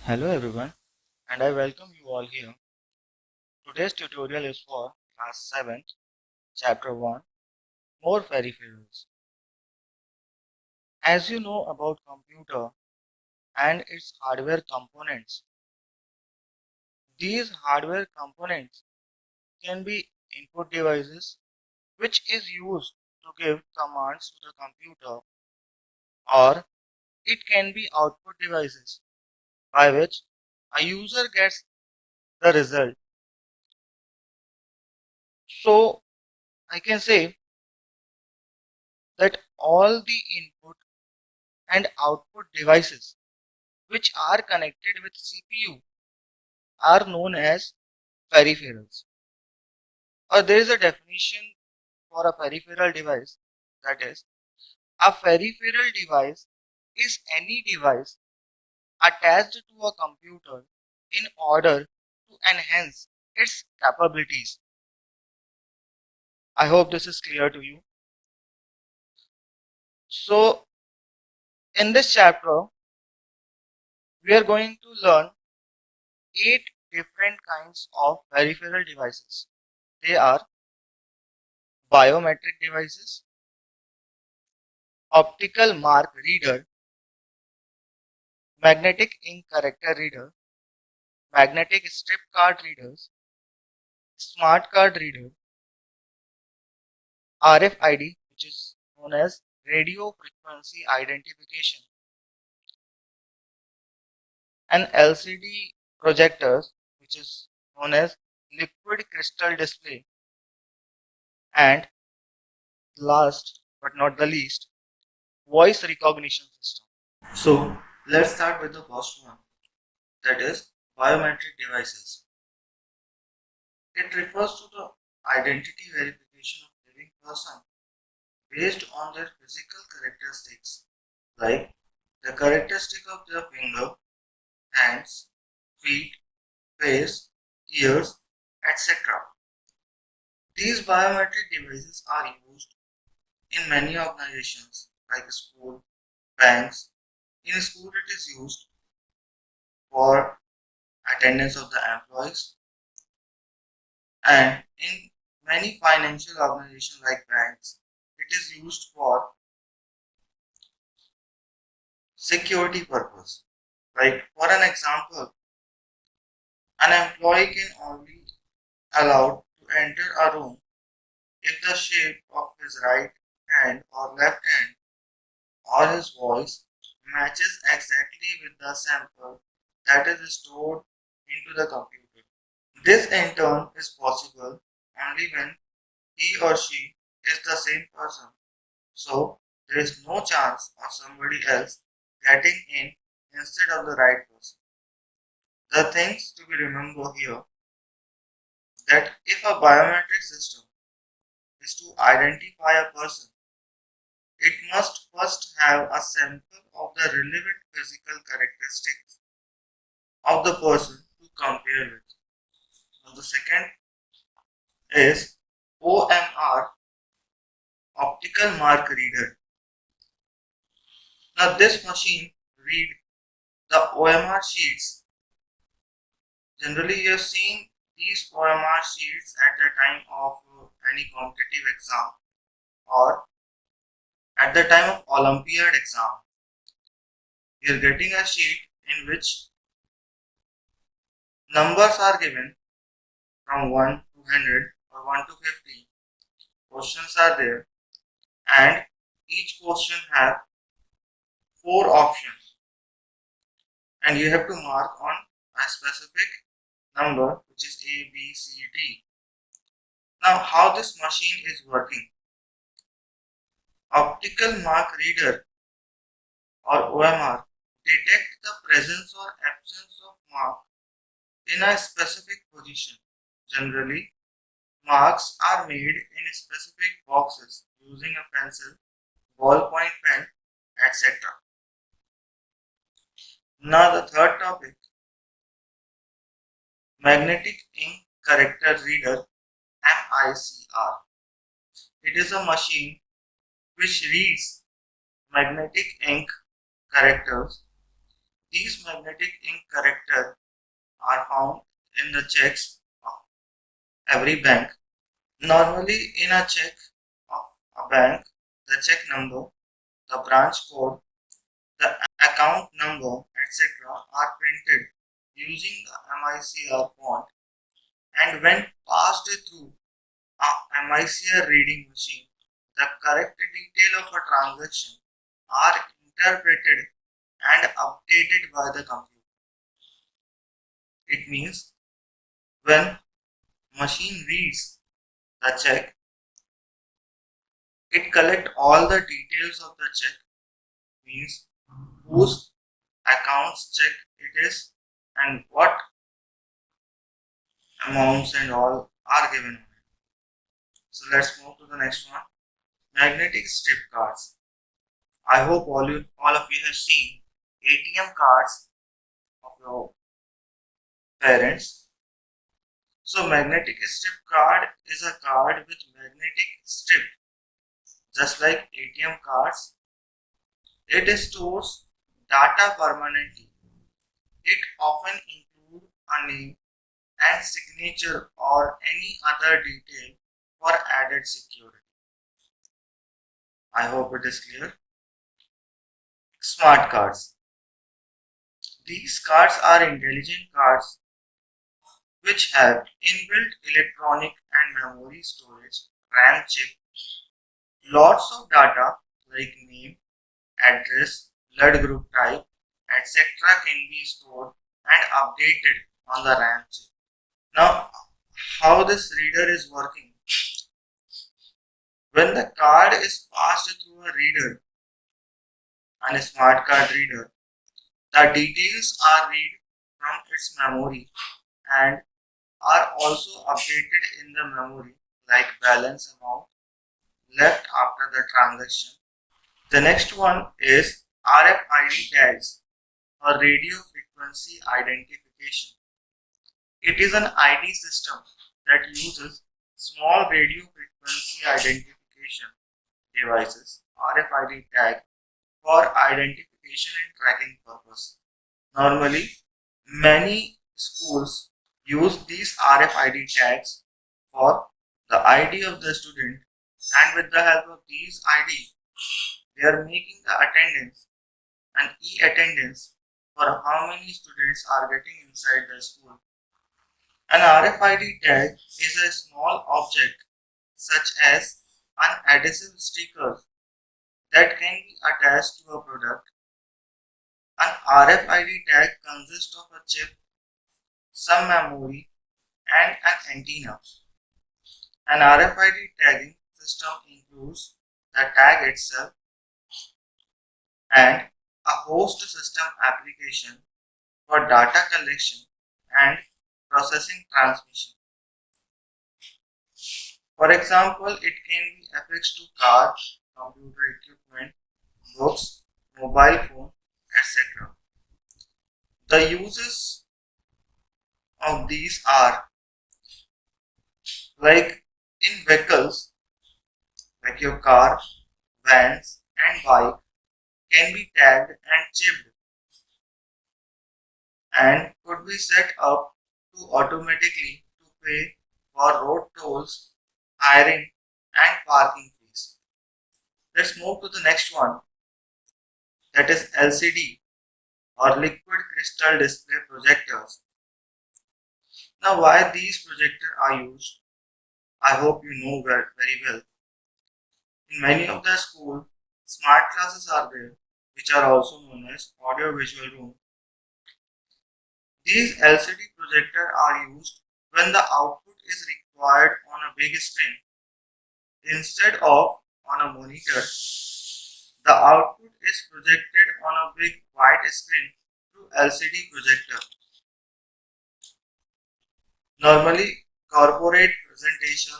Hello everyone, and I welcome you all here. Today's tutorial is for class 7th, chapter 1, more peripherals. As you know about computer and its hardware components, these hardware components can be input devices which is used to give commands to the computer, or it can be output devices by which a user gets the result. So I can say that all the input and output devices which are connected with CPU are known as peripherals. Or there is a definition for a peripheral device, that is, a peripheral device is any device attached to a computer in order to enhance its capabilities. I hope this is clear to you. So in this chapter, we are going to learn 8 different kinds of peripheral devices. They are biometric devices, optical mark reader, magnetic ink character reader, magnetic strip card readers, smart card reader, RFID, which is known as radio frequency identification, and LCD projectors, which is known as liquid crystal display, and last but not the least, voice recognition system. So let's start with the first one, that is biometric devices. It refers to the identity verification of living person based on their physical characteristics, like the characteristic of their finger, hands, feet, face, ears, etc. These biometric devices are used in many organizations like school, banks. In school, it is used for attendance of the employees, and in many financial organizations like banks, it is used for security purpose. Like for an example, an employee can only allowed to enter a room if the shape of his right hand or left hand or his voice matches exactly with the sample that is stored into the computer. This in turn is possible only when he or she is the same person. So there is no chance of somebody else getting in instead of the right person. The things to be remembered here, that if a biometric system is to identify a person, it must first have a sample of the relevant physical characteristics of the person to compare with. And the second is OMR, optical mark reader. Now this machine read the OMR sheets. Generally you have seen these OMR sheets at the time of any competitive exam or at the time of Olympiad exam. You are getting a sheet in which numbers are given from 1 to 100 or 1 to 50. Questions are there, and each question has 4 options, and you have to mark on a specific number, which is A, B, C, D. Now how this machine is working. Optical mark reader or OMR detect the presence or absence of mark in a specific position. Generally, marks are made in specific boxes using a pencil, ballpoint pen, etc. Now the third topic, magnetic ink character reader, MICR. It is a machine which reads magnetic ink characters These magnetic ink characters are found in the checks of every bank. Normally, in a check of a bank, the check number, the branch code, the account number, etc. are printed using the MICR font, and when passed through a MICR reading machine, the correct detail of a transaction are interpreted and updated by the computer. It means when machine reads the check, it collects all the details of the check, means whose accounts check it is and what amounts and all are given on it. So let's move to the next one. Magnetic strip cards. I hope all of you have seen ATM cards of your parents. So magnetic strip card is a card with magnetic strip, just like ATM cards. It stores data permanently. It often includes a name and signature or any other detail for added security. I hope it is clear. Smart cards. These cards are intelligent cards which have inbuilt electronic and memory storage, RAM chip, lots of data like name, address, blood group type, etc. can be stored and updated on the RAM chip. Now, how this reader is working? When the card is passed through a reader and a smart card reader, the details are read from its memory and are also updated in the memory like balance amount left after the transaction. The next one is RFID tags or radio frequency identification. It is an ID system that uses small radio frequency identification devices RFID tag for identification and tracking purpose. Normally, many schools use these RFID tags for the ID of the student, and with the help of these ID, they are making the attendance and e-attendance for how many students are getting inside the school. An RFID tag is a small object such as an adhesive sticker that can be attached to a product. An RFID tag consists of a chip, some memory, and an antenna. An RFID tagging system includes the tag itself and a host system application for data collection and processing transmission. For example, it can be affixed to cars, computer equipment, books, mobile phone, etc. The uses of these are like in vehicles, like your car, vans, and bike can be tagged and chipped and could be set up to automatically to pay for road tolls, hiring, and parking fees. Let's move to the next one, that is LCD or liquid crystal display projectors. Now, why these projectors are used, I hope you know very well. In many of the schools, smart classes are there, which are also known as audio visual room. These LCD projectors are used when the output is required on a big screen instead of on a monitor. The output is projected on a big white screen through LCD projector. Normally, corporate presentation,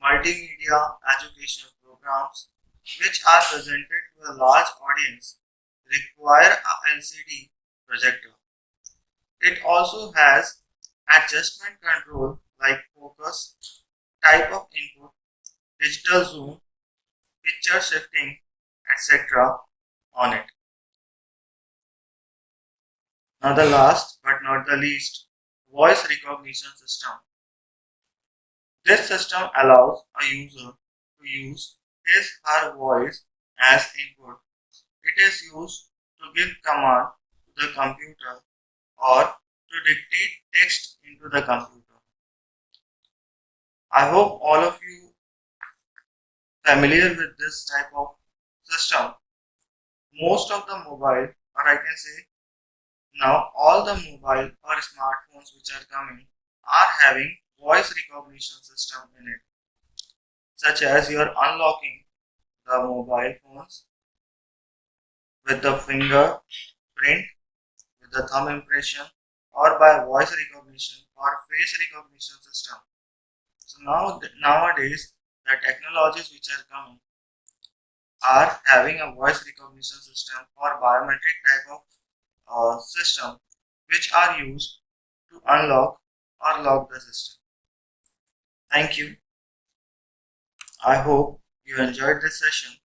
multimedia education programs, which are presented to a large audience, require a LCD projector. It also has adjustment control like focus, type of input, digital zoom, picture shifting, etc. on it. Now the last but not the least, voice recognition system. This system allows a user to use his or her voice as input. It is used to give command to the computer or to dictate text into the computer. I hope all of you familiar with this type of system. Most of the mobile, or I can say now all the mobile or smartphones which are coming are having voice recognition system in it, such as you are unlocking the mobile phones with the fingerprint, with the thumb impression, or by voice recognition or face recognition system. So nowadays the technologies which are coming are having a voice recognition system or biometric type of system which are used to unlock or lock the system. Thank you. I hope you enjoyed this session.